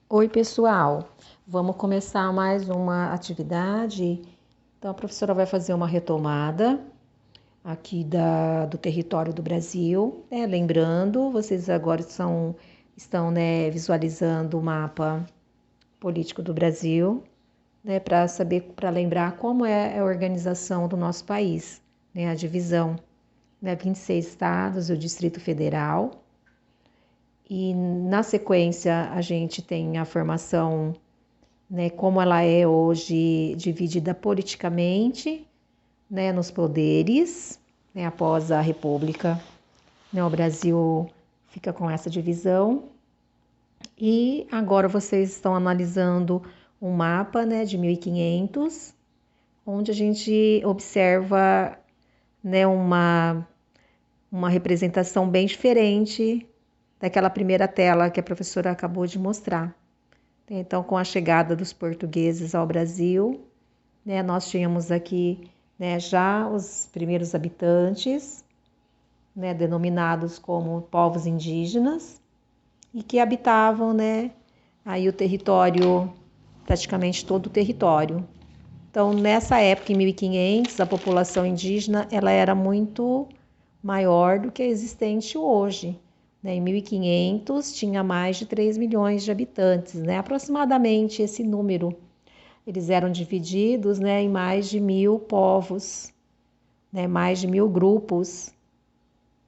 Oi, pessoal. Vamos começar mais uma atividade. Então, a professora vai fazer uma retomada aqui do território do Brasil, né? Lembrando, vocês agora estão, né, visualizando o mapa político do Brasil, né, para lembrar como é a organização do nosso país, né? A divisão, né? 26 estados e o Distrito Federal. E na sequência a gente tem a formação, né, como ela é hoje dividida politicamente, né, nos poderes, né, após a República, né, o Brasil fica com essa divisão. E agora vocês estão analisando um mapa, né, de 1500, onde a gente observa, né, uma representação bem diferente daquela primeira tela que a professora acabou de mostrar. Então, com a chegada dos portugueses ao Brasil, né, nós tínhamos aqui, né, já os primeiros habitantes, né, denominados como povos indígenas, e que habitavam, né, aí o território, praticamente todo o território. Então, nessa época, em 1500, a população indígena ela era muito maior do que a existente hoje. Em 1500, tinha mais de 3 milhões de habitantes, né? Aproximadamente esse número. Eles eram divididos, né, em mais de 1000 povos, né, mais de 1000 grupos,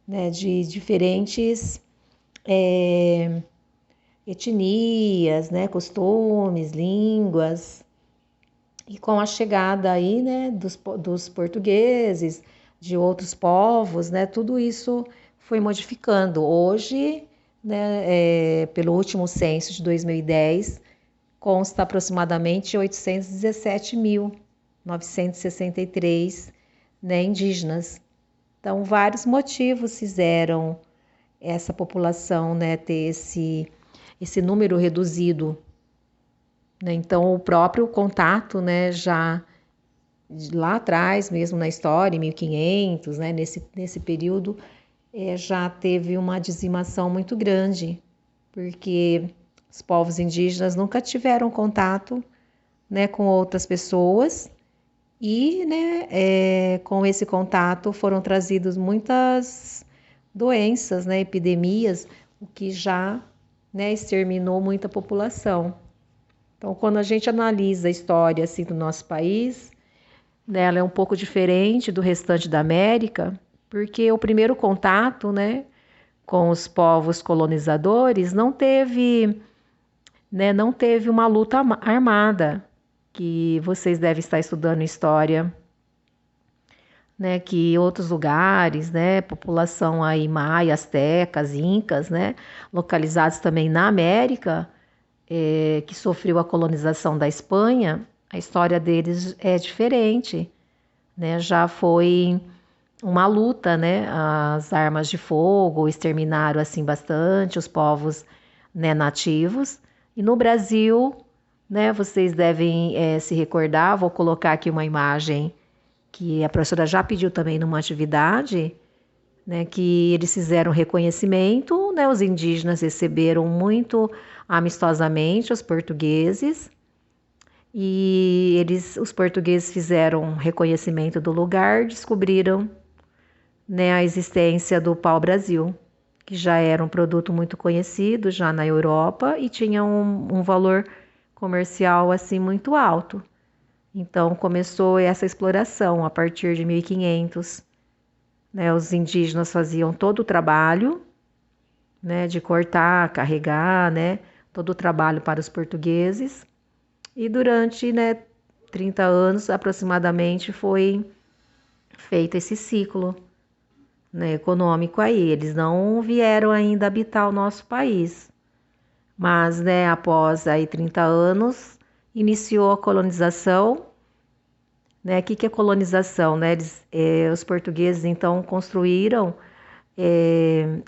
né, de diferentes etnias, né, costumes, línguas. E com a chegada aí, né, dos portugueses, de outros povos, né, tudo isso foi modificando. Hoje, né, pelo último censo de 2010, consta aproximadamente 817.963, né, indígenas. Então, vários motivos fizeram essa população, né, ter esse número reduzido, né? Então, o próprio contato, né, já lá atrás, mesmo na história, em 1500, né, nesse período, já teve uma dizimação muito grande, porque os povos indígenas nunca tiveram contato, né, com outras pessoas e, né, com esse contato foram trazidas muitas doenças, né, epidemias, o que já, né, exterminou muita população. Então, quando a gente analisa a história assim do nosso país, né, ela é um pouco diferente do restante da América, porque o primeiro contato, né, com os povos colonizadores não teve uma luta armada, que vocês devem estar estudando história, né, que outros lugares, né, população aí maia, astecas, incas, né, localizados também na América, que sofreu a colonização da Espanha, a história deles é diferente, né, já foi uma luta, né, as armas de fogo exterminaram assim bastante os povos, né, nativos. E no Brasil, né, vocês devem se recordar, vou colocar aqui uma imagem que a professora já pediu também numa atividade, né, que eles fizeram reconhecimento, né, os indígenas receberam muito amistosamente os portugueses e os portugueses fizeram reconhecimento do lugar, descobriram, né, a existência do pau-brasil, que já era um produto muito conhecido já na Europa e tinha um valor comercial assim muito alto. Então começou essa exploração a partir de 1500, né, os indígenas faziam todo o trabalho, né, de cortar, carregar, né, todo o trabalho para os portugueses. E durante, né, 30 anos aproximadamente foi feito esse ciclo, né, econômico aí. Eles não vieram ainda habitar o nosso país, mas, né, após aí 30 anos iniciou a colonização. Né? O que é colonização? Né? Os portugueses então construíram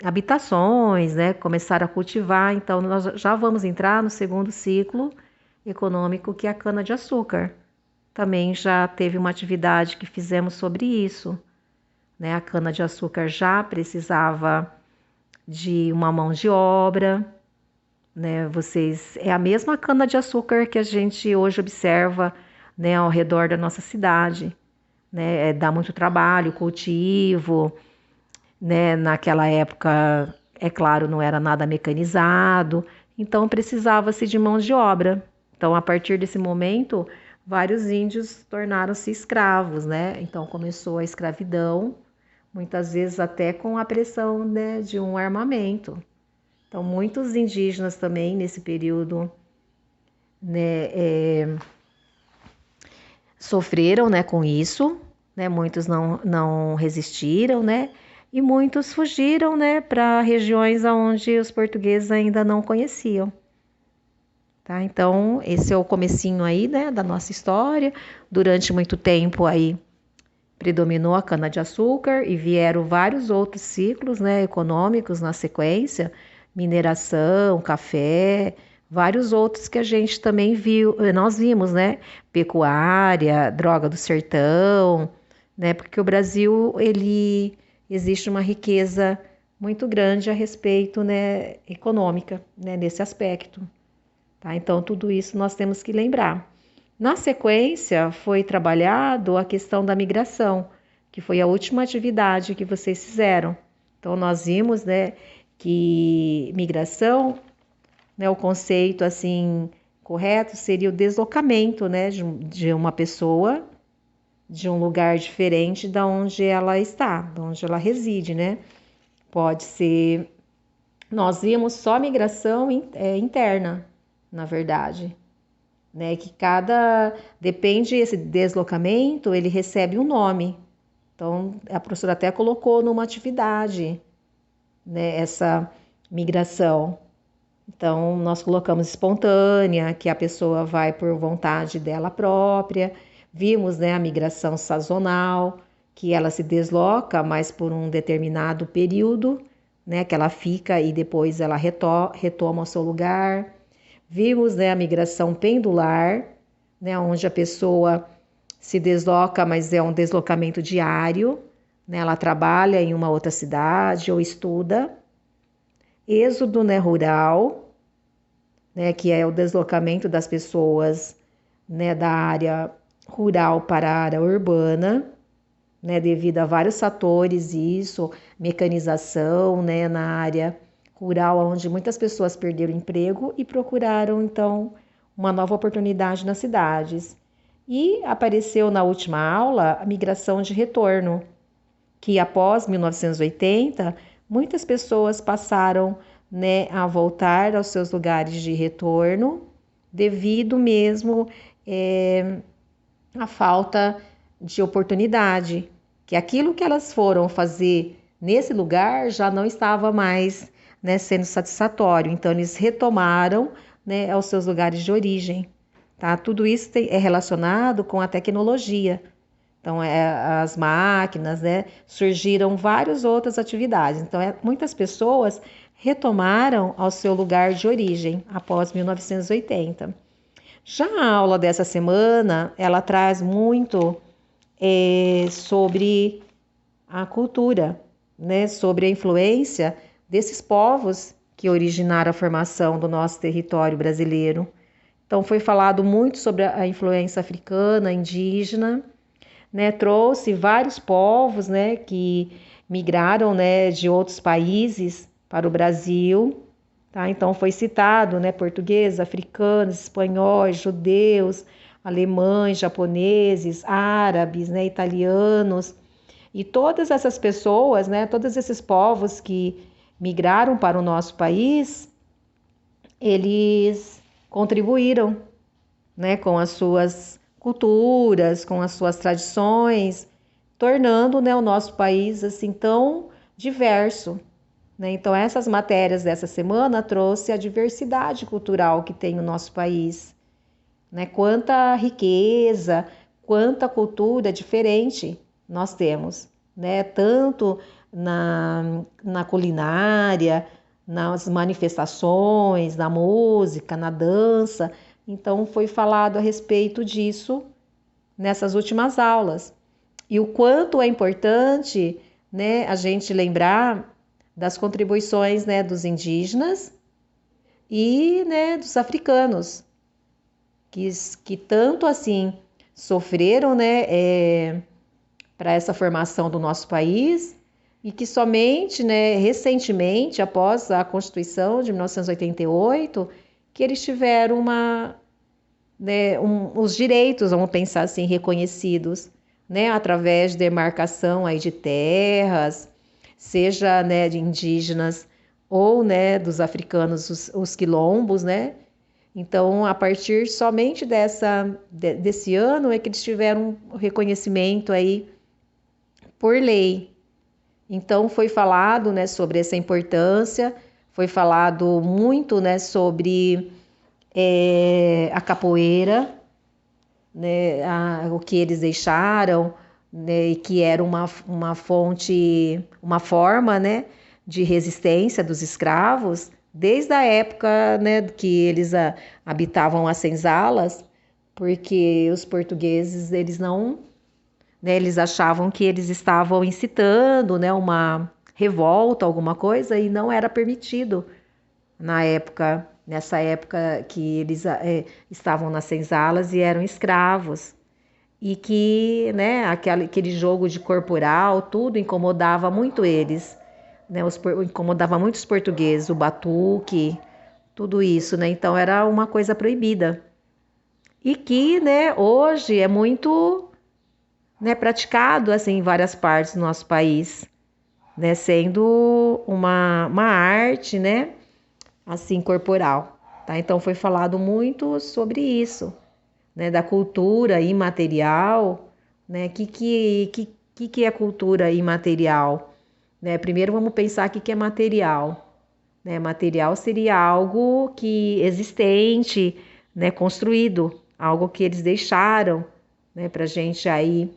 habitações, né? Começaram a cultivar. Então nós já vamos entrar no segundo ciclo econômico, que é a cana-de-açúcar. Também já teve uma atividade que fizemos sobre isso, né? A cana-de-açúcar já precisava de uma mão de obra, né? É a mesma cana-de-açúcar que a gente hoje observa, né, ao redor da nossa cidade, né? Dá muito trabalho, cultivo, né? Naquela época, é claro, não era nada mecanizado, então precisava-se de mão de obra. Então, a partir desse momento, vários índios tornaram-se escravos, né? Então começou a escravidão, muitas vezes até com a pressão, né, de um armamento. Então, muitos indígenas também nesse período, né, sofreram, né, com isso, né? Muitos não resistiram, né? E muitos fugiram, né, para regiões onde os portugueses ainda não conheciam. Tá? Então, esse é o comecinho aí, né, da nossa história. Durante muito tempo aí predominou a cana-de-açúcar e vieram vários outros ciclos, né, econômicos na sequência, mineração, café, vários outros que a gente também viu, nós vimos, né, pecuária, droga do sertão, né, porque o Brasil, ele existe uma riqueza muito grande a respeito, né, econômica, né, nesse aspecto, tá? Então, tudo isso nós temos que lembrar. Na sequência, foi trabalhado a questão da migração, que foi a última atividade que vocês fizeram. Então, nós vimos, né, que migração, né, o conceito assim correto seria o deslocamento, né, de uma pessoa de um lugar diferente da onde ela está, de onde ela reside, né? Pode ser. Nós vimos só migração interna, na verdade, né? Que depende esse deslocamento, ele recebe um nome. Então, a professora até colocou numa atividade, né, essa migração. Então, nós colocamos espontânea, que a pessoa vai por vontade dela própria. Vimos, né, a migração sazonal, que ela se desloca, mas por um determinado período, né, que ela fica e depois ela retoma o seu lugar. Vimos, né, a migração pendular, né, onde a pessoa se desloca, mas é um deslocamento diário, né, ela trabalha em uma outra cidade ou estuda. Êxodo, né, rural, né, que é o deslocamento das pessoas, né, da área rural para a área urbana, né, devido a vários fatores, isso, mecanização, né, na área rural, onde muitas pessoas perderam emprego e procuraram, então, uma nova oportunidade nas cidades. E apareceu na última aula a migração de retorno, que após 1980, muitas pessoas passaram, né, a voltar aos seus lugares de retorno, devido mesmo à falta de oportunidade, que aquilo que elas foram fazer nesse lugar já não estava mais, né, sendo satisfatório. Então, eles retomaram, né, aos seus lugares de origem. Tá? Tudo isso é relacionado com a tecnologia. Então, as máquinas, né, surgiram várias outras atividades. Então, muitas pessoas retomaram ao seu lugar de origem após 1980. Já a aula dessa semana, ela traz muito sobre a cultura, né, sobre a influência desses povos que originaram a formação do nosso território brasileiro. Então, foi falado muito sobre a influência africana, indígena, né, trouxe vários povos, né, que migraram, né, de outros países para o Brasil, tá? Então foi citado, né, portugueses, africanos, espanhóis, judeus, alemães, japoneses, árabes, né, italianos, e todas essas pessoas, né, todos esses povos que migraram para o nosso país, eles contribuíram, né, com as suas culturas, com as suas tradições, tornando, né, o nosso país assim tão diverso, né? Então, essas matérias dessa semana trouxe a diversidade cultural que tem o nosso país, né? Quanta riqueza, quanta cultura diferente nós temos, né? Tanto na culinária, nas manifestações, na música, na dança. Então, foi falado a respeito disso nessas últimas aulas. E o quanto é importante, né, a gente lembrar das contribuições, né, dos indígenas e, né, dos africanos, que tanto assim sofreram, né, para essa formação do nosso país, e que somente, né, recentemente, após a Constituição de 1988, que eles tiveram né, os direitos, vamos pensar assim, reconhecidos, né, através de demarcação aí de terras, seja, né, de indígenas ou, né, dos africanos, os quilombos, né. Então, a partir somente desse ano é que eles tiveram um reconhecimento aí por lei. Então, foi falado, né, sobre essa importância, foi falado muito, né, sobre a capoeira, né, o que eles deixaram, né, e que era uma fonte, uma forma, né, de resistência dos escravos, desde a época, né, que eles habitavam as senzalas, porque os portugueses, eles não, né, eles achavam que eles estavam incitando, né, uma revolta, alguma coisa, e não era permitido nessa época que eles estavam nas senzalas e eram escravos. E que, né, aquele jogo de corporal, tudo incomodava muito eles, né, incomodava muito os portugueses, o batuque, tudo isso, né, então era uma coisa proibida. E que, né, hoje é muito, né, praticado, assim, em várias partes do nosso país, né, sendo uma arte, né, assim, corporal, tá? Então foi falado muito sobre isso, né, da cultura imaterial, né? Que é cultura imaterial, né? Primeiro vamos pensar o que é material, né? Material seria algo que existente, né, construído, algo que eles deixaram, né, para gente aí,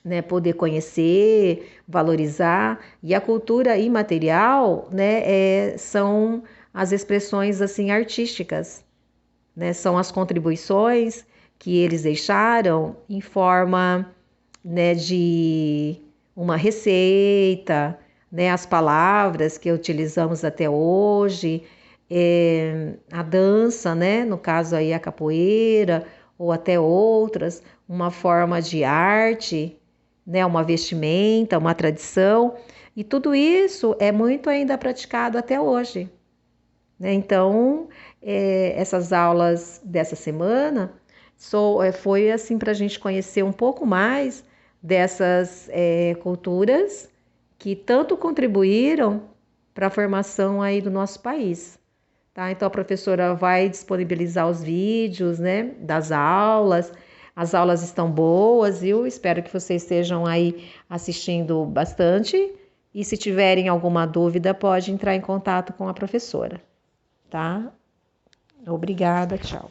né, poder conhecer, valorizar. E a cultura imaterial, né, são as expressões assim artísticas, né, são as contribuições que eles deixaram em forma, né, de uma receita, né, as palavras que utilizamos até hoje, a dança, né, no caso aí a capoeira ou até outras, uma forma de arte, né, uma vestimenta, uma tradição, e tudo isso é muito ainda praticado até hoje, né? Então, essas aulas dessa semana foi assim para a gente conhecer um pouco mais dessas culturas que tanto contribuíram para a formação aí do nosso país. Tá? Então a professora vai disponibilizar os vídeos, né, das aulas. As aulas estão boas, viu? Espero que vocês estejam aí assistindo bastante. E se tiverem alguma dúvida, pode entrar em contato com a professora, tá? Obrigada, tchau.